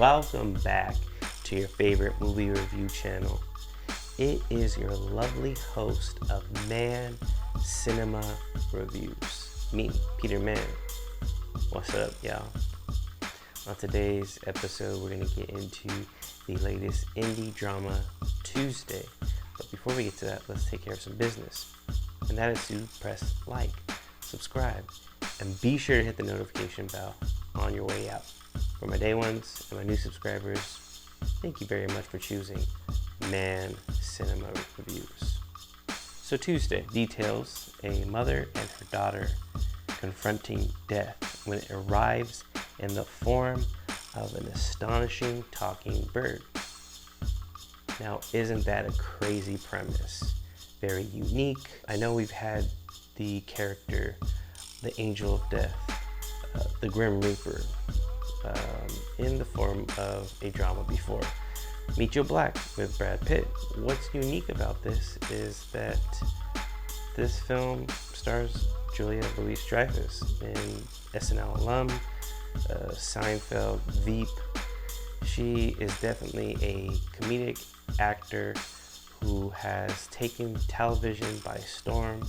welcome back to your favorite movie review channel. It is your lovely host of Man Cinema Reviews, me, Peter Man. What's up, y'all? On today's episode, we're going to get into the latest indie drama, Tuesday. But before we get to that, let's take care of some business. And that is to press like, subscribe, and be sure to hit the notification bell on your way out. For my day ones and my new subscribers, thank you very much for choosing Man Cinema Reviews. So Tuesday details a mother and her daughter confronting death when it arrives in the form of an astonishing talking bird. Now, isn't that a crazy premise? Very unique. I know we've had the character, the Angel of Death, the Grim Reaper, in the form of a drama before. Meet Joe Black with Brad Pitt. What's unique about this is that this film stars Julia Louis-Dreyfus, an SNL alum, Seinfeld, Veep. She is definitely a comedic actor who has taken television by storm,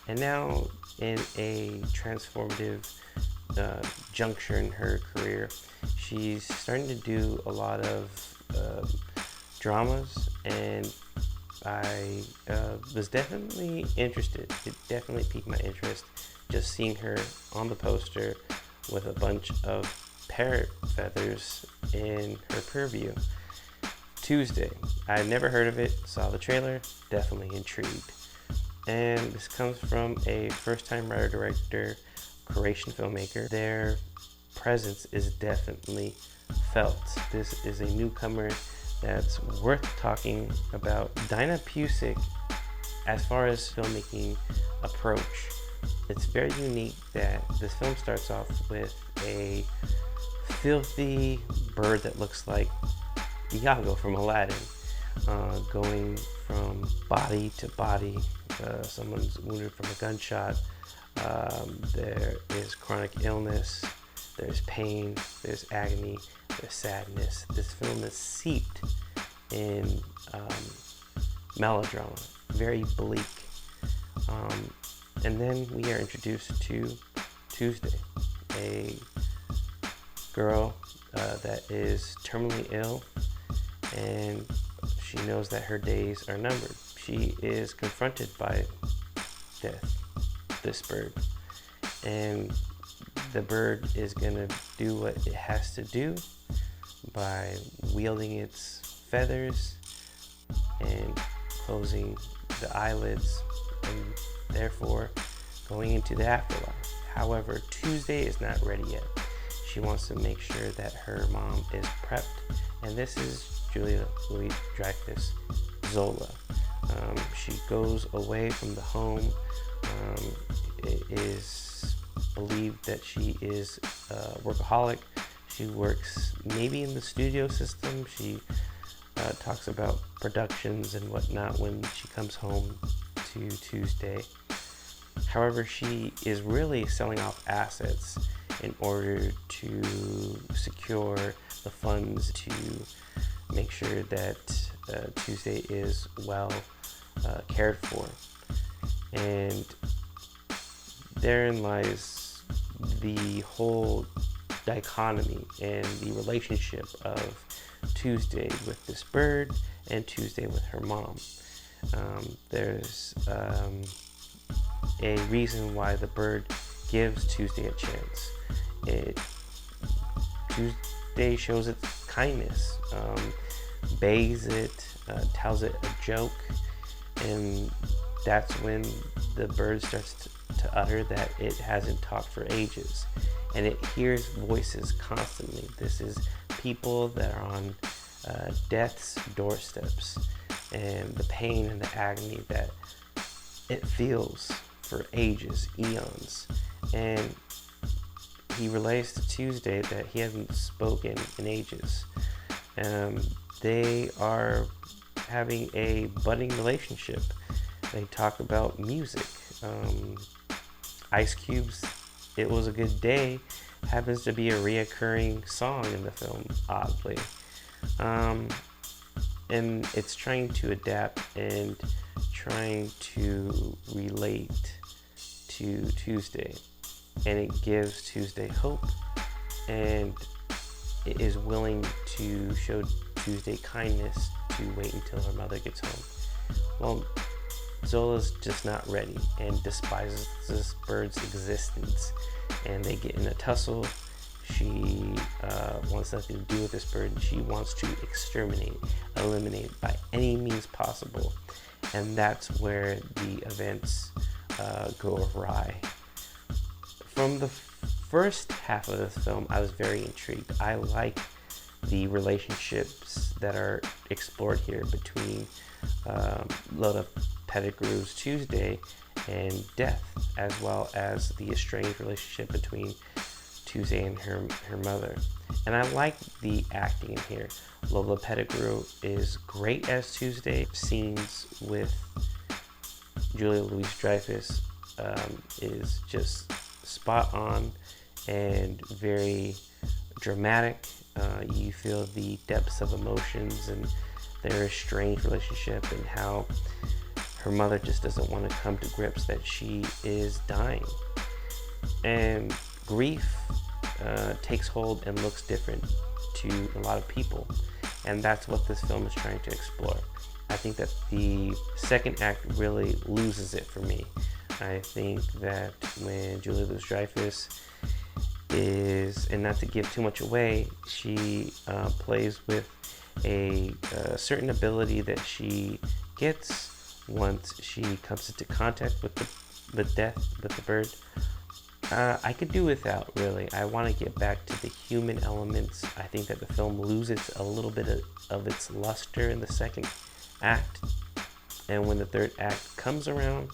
and now in a transformative juncture in her career, she's starting to do a lot of dramas, and I was definitely interested. It definitely piqued my interest just seeing her on the poster with a bunch of parrot feathers in her purview. Tuesday, I never heard of it, saw the trailer, definitely intrigued. And this comes from a first-time writer-director, Croatian filmmaker. Their presence is definitely felt. This is a newcomer that's worth talking about. Daina Pusić, as far as filmmaking approach, it's very unique that this film starts off with a filthy bird that looks like Iago from Aladdin, going from body to body. Someone's wounded from a gunshot. There is chronic illness, there's pain, there's agony, there's sadness. This film is steeped in melodrama, very bleak. And then we are introduced to Tuesday, a girl that is terminally ill, and she knows that her days are numbered. She is confronted by death, this bird, and the bird is gonna do what it has to do by wielding its feathers and closing the eyelids, and therefore going into the afterlife. However, Tuesday is not ready yet. She wants to make sure that her mom is prepped, and this is Julia Louis-Dreyfus, Zola. She goes away from the home. It is believed that she is a workaholic. She works maybe in the studio system. She talks about productions and whatnot when she comes home to Tuesday. However, she is really selling off assets in order to secure the funds to make sure that Tuesday is well cared for. And therein lies the whole dichotomy and the relationship of Tuesday with this bird and Tuesday with her mom. There's a reason why the bird gives Tuesday a chance. Tuesday shows its kindness, bathes it, tells it a joke, and that's when the bird starts to utter that it hasn't talked for ages, and it hears voices constantly. This is people that are on death's doorsteps, and the pain and the agony that it feels for ages, eons. And he relays to Tuesday that he hasn't spoken in ages. They are having a budding relationship. They talk about music. Ice Cube's "It Was a Good Day" happens to be a reoccurring song in the film, oddly. And it's trying to adapt and trying to relate to Tuesday. And it gives Tuesday hope, and it is willing to show Tuesday kindness to wait until her mother gets home. Well, Zola's just not ready and despises this bird's existence, and they get in a tussle. She wants nothing to do with this bird. She wants to exterminate, eliminate by any means possible, and that's where the events go awry. From the first half of this film, I was very intrigued. I like the relationships that are explored here between Lola Petticrew's Tuesday and Death, as well as the estranged relationship between Tuesday and her mother. And I like the acting in here. Lola Petticrew is great as Tuesday. Scenes with Julia Louis-Dreyfus is just spot on and very dramatic. You feel the depths of emotions and their estranged relationship, and how her mother just doesn't want to come to grips that she is dying. And grief takes hold and looks different to a lot of people, and that's what this film is trying to explore. I think that the second act really loses it for me. I think that when Julia Louis-Dreyfus is, and not to give too much away, she plays with a certain ability that she gets once she comes into contact with the bird. I could do without, really. I want to get back to the human elements. I think that the film loses a little bit of its luster in the second act, and when the third act comes around,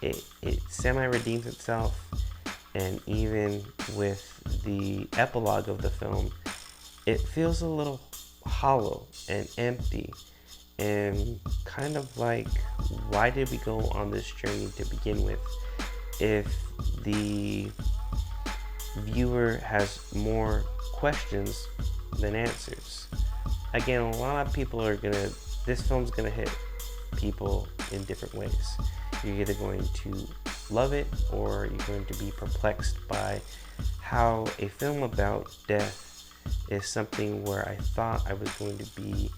it semi-redeems itself. And even with the epilogue of the film, it feels a little hollow and empty, and kind of like, why did we go on this journey to begin with if the viewer has more questions than answers? Again, a lot of people this film's gonna hit people in different ways. You're either going to love it, or you're going to be perplexed by how a film about death is something where I thought I was going to be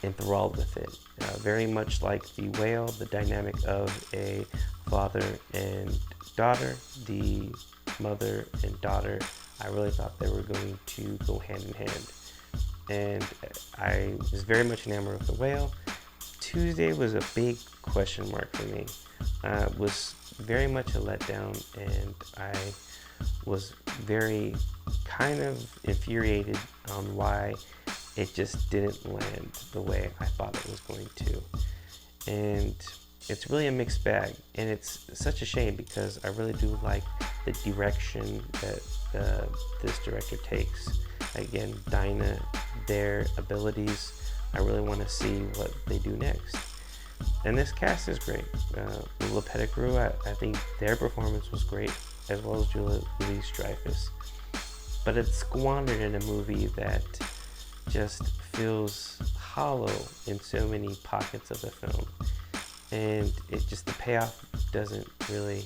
enthralled with it. Very much like The Whale, the dynamic of a father and daughter, the mother and daughter, I really thought they were going to go hand in hand. And I was very much enamored with The Whale. Tuesday was a big question mark for me. It was very much a letdown, and I was very kind of infuriated on why it just didn't land the way I thought it was going to. And it's really a mixed bag, and it's such a shame because I really do like the direction that this director takes. Again, Daina, their abilities, I really want to see what they do next. And this cast is great. Lola Petticrew, I think their performance was great, as well as Julia Louis-Dreyfus. But it's squandered in a movie that just feels hollow in so many pockets of the film. And the payoff doesn't really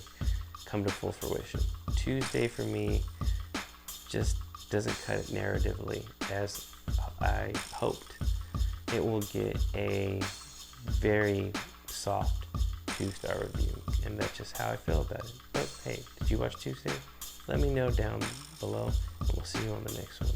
come to full fruition. Tuesday for me just doesn't cut it narratively as I hoped. It will get a very soft 2-star review, and that's just how I feel about it. But hey, did you watch Tuesday? Let me know down below, and we'll see you on the next one.